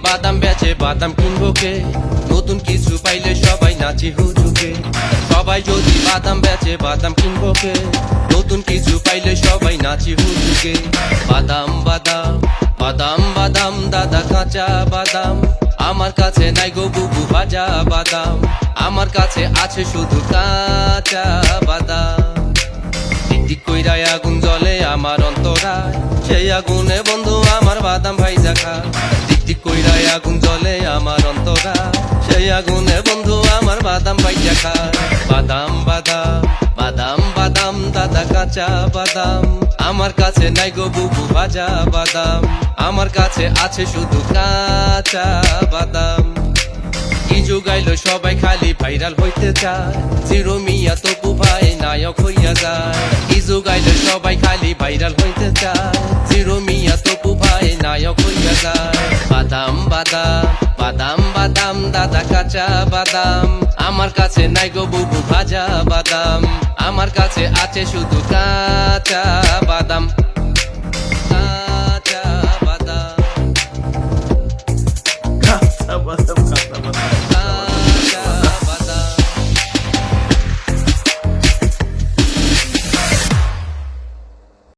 বাদাম বেচে বাদাম কিনবো কে? নতুন কিছু পাইলে সবাই নাচি হুজুকে। সবাই যদি বাদাম বেচে বাদাম কিনবো কে? নতুন কিছু পাইলে সবাই নাচি হুজুকে। বাদাম বাদাম বাদাম বাদাম দাদা কাঁচা বাদাম, আমার কাছে নাই গো বুবু ভাজা বাদাম, আমার কাছে আছে শুধু কাঁচা বাদাম। টিকটিক কইরায় আগুন জ্বলে আমার অন্তরায়, সেই আগুনে বন্ধু আমার বাদাম ভাইজা খায়। টিকটিক কইরায় আগুন জ্বলে আমার অন্তরায়, সেই আগুনে বন্ধু আমার বাদাম ভাইজা খায়। বাদাম বাদাম বাদাম বাদাম দাদা কাঁচা বাদাম, আমার কাছে নাই গো বুবু ভাজা বাদাম, আমার কাছে আছে শুধু কাঁচা বাদাম। কি যুগাইলো সবাই খালি ভাইরাল হইতে চায়, জিরো মিয়া তপু ভাই নায়ক হইয়া যায়। কি যুগাইলো সবাই খালি ভাইরাল হইতে চায়, জিরো মিয়া তপু ভাই নায়ক হইয়া যায়। বাদাম বাদাম বাদাম বাদাম দাদা কাঁচা বাদাম, আমার কাছে নাই গো বুবু ভাজা বাদাম, আমার কাছে আছে শুধু কাঁচা বাদাম।